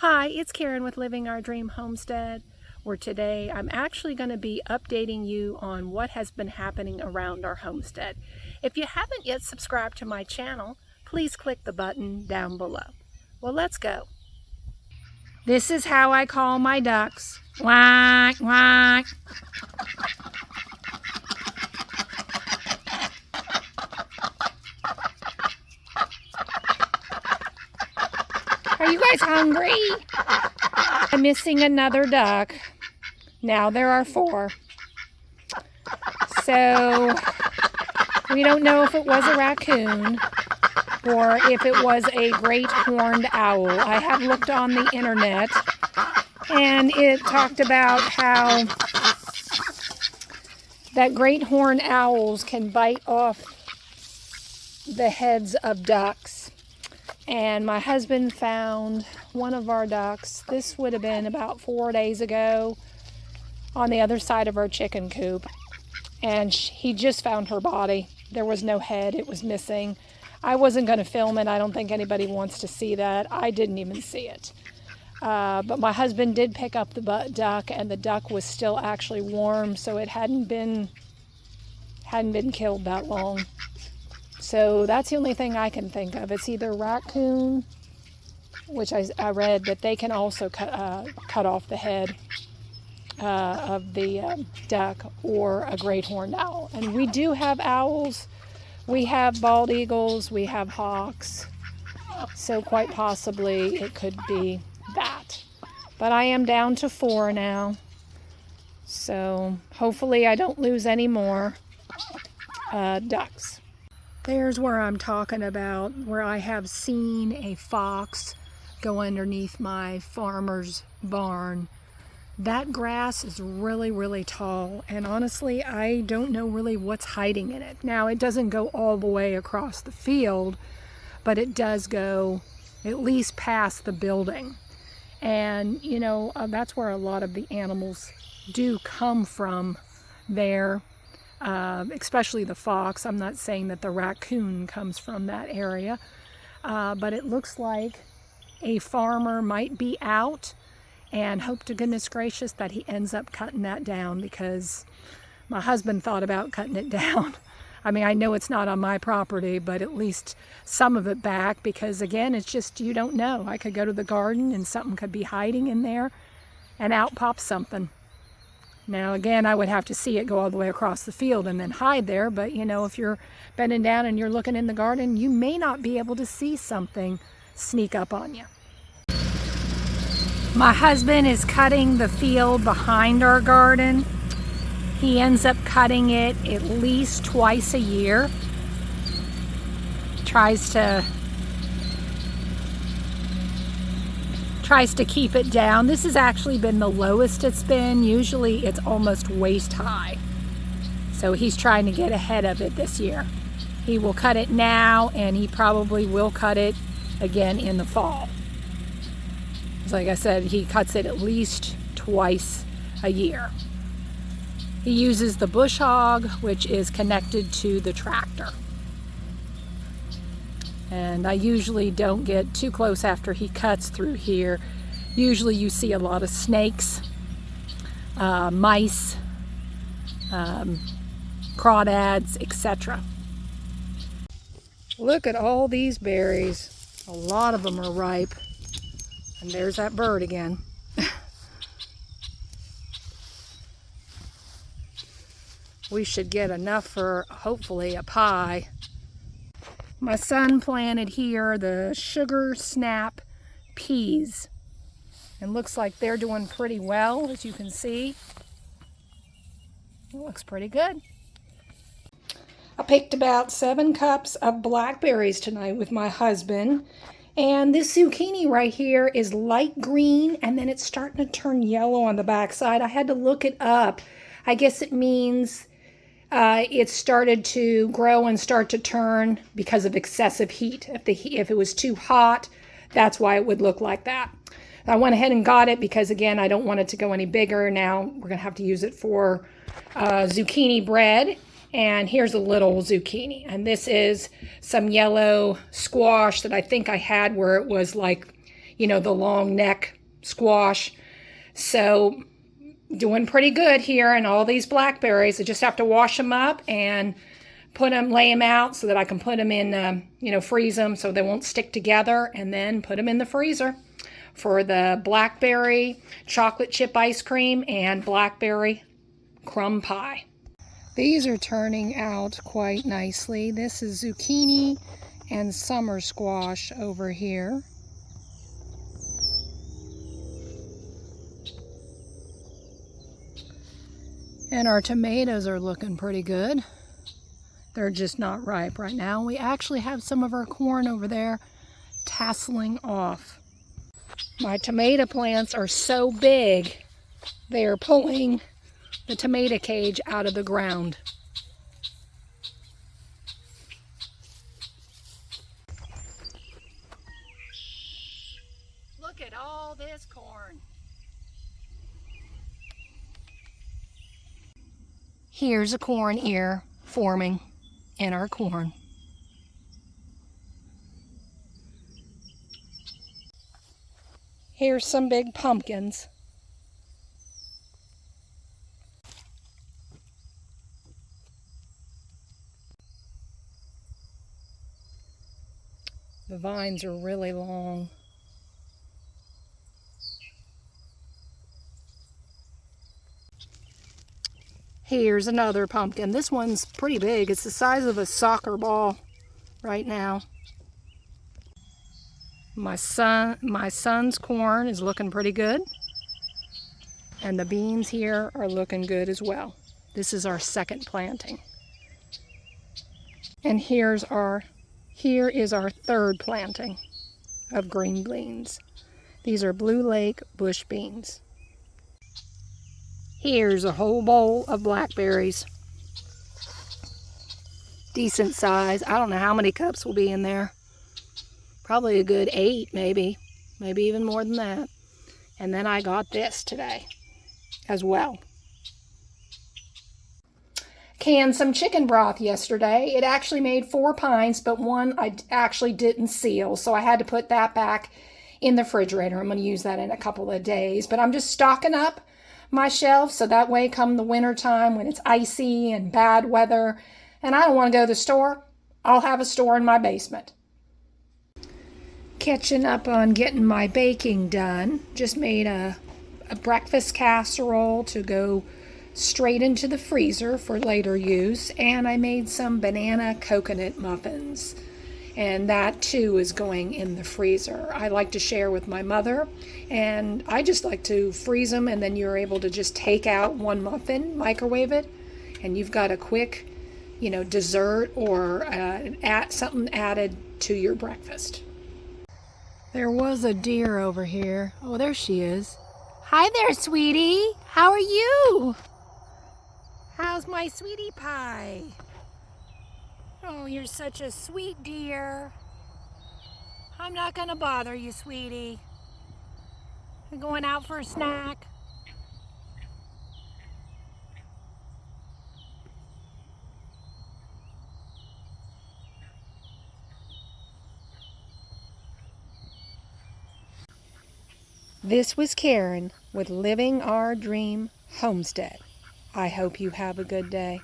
Hi, it's Karen with Living Our Dream Homestead, where today I'm actually going to be updating you on what has been happening around our homestead. If you haven't yet subscribed to my channel, please click the button down below. Well, let's go. This is how I call my ducks. Quack, quack. Are you guys hungry? I'm missing another duck. Now there are 4. So we don't know if it was a raccoon or if it was a great horned owl. I have looked on the internet and it talked about how that great horned owls can bite off the heads of ducks. And my husband found one of our ducks. This would have been about 4 days ago on the other side of our chicken coop. And he just found her body. There was no head. It was missing. I wasn't going to film it. I don't think anybody wants to see that. I didn't even see it. But my husband did pick up the duck, and the duck was still actually warm, so it hadn't been killed that long. So that's the only thing I can think of. It's either raccoon, which I read that they can also cut off the head of the duck, or a great horned owl. And we do have owls. We have bald eagles. We have hawks. So quite possibly it could be that. But I am down to 4 now. So hopefully I don't lose any more ducks. There's where I'm talking about, where I have seen a fox go underneath my farmer's barn. That grass is really, really tall, and honestly, I don't know really what's hiding in it. Now, it doesn't go all the way across the field, but it does go at least past the building. And, you know, that's where a lot of the animals do come from there. Especially the fox. I'm not saying that the raccoon comes from that area, but it looks like a farmer might be out, and hope to goodness gracious that he ends up cutting that down, because my husband thought about cutting it down. I mean, I know it's not on my property, but at least some of it back, because again, it's just, you don't know. I could go to the garden and something could be hiding in there, and out pops something. Now, again, I would have to see it go all the way across the field and then hide there. But, you know, if you're bending down and you're looking in the garden, you may not be able to see something sneak up on you. My husband is cutting the field behind our garden. He ends up cutting it at least twice a year. Tries to keep it down. This has actually been the lowest it's been. Usually it's almost waist high. So he's trying to get ahead of it this year. He will cut it now, and he probably will cut it again in the fall. Like I said, he cuts it at least twice a year. He uses the bush hog, which is connected to the tractor. And I usually don't get too close after he cuts through here. Usually you see a lot of snakes, mice, crawdads, etc. Look at all these berries. A lot of them are ripe. And there's that bird again. We should get enough for, hopefully, a pie. My son planted here the sugar snap peas, and looks like they're doing pretty well, as you can see. It looks pretty good. I picked about 7 cups of blackberries tonight with my husband, and this zucchini right here is light green, and then it's starting to turn yellow on the backside. I had to look it up. I guess it means it started to grow and start to turn because of excessive heat. If it was too hot, that's why it would look like that. I went ahead and got it because, again, I don't want it to go any bigger. Now we're going to have to use it for zucchini bread. And here's a little zucchini. And this is some yellow squash that I think I had where it was like you know, the long neck squash. So doing pretty good here. And all these blackberries, I just have to wash them up and lay them out so that I can put them in, you know, freeze them so they won't stick together, and then put them in the freezer for the blackberry chocolate chip ice cream and blackberry crumb pie. These are turning out quite nicely. This is zucchini and summer squash over here. And our tomatoes are looking pretty good. They're just not ripe right now. We actually have some of our corn over there tasseling off. My tomato plants are so big, they are pulling the tomato cage out of the ground. Look at all this corn. Here's a corn ear forming in our corn. Here's some big pumpkins. The vines are really long. Here's another pumpkin. This one's pretty big. It's the size of a soccer ball right now. My son's corn is looking pretty good. And the beans here are looking good as well. This is our second planting. And here is our third planting of green beans. These are Blue Lake bush beans. Here's a whole bowl of blackberries. Decent size. I don't know how many cups will be in there. Probably a good 8, maybe even more than that. And then I got this today as well. Canned some chicken broth yesterday. It actually made 4 pints, but one I actually didn't seal, so I had to put that back in the refrigerator. I'm going to use that in a couple of days, but I'm just stocking up my shelf so that way come the winter time when it's icy and bad weather and I don't want to go to the store, I'll have a store in my basement. Catching up on getting my baking done. Just made a breakfast casserole to go straight into the freezer for later use, and I made some banana coconut muffins, and that too is going in the freezer. I like to share with my mother, and I just like to freeze them, and then you're able to just take out one muffin, microwave it, and you've got a quick, you know, dessert or something added to your breakfast. There was a deer over here. Oh, there she is. Hi there, sweetie. How are you? How's my sweetie pie? Oh, you're such a sweet dear. I'm not gonna bother you, sweetie. I'm going out for a snack. This was Karen with Living Our Dream Homestead. I hope you have a good day.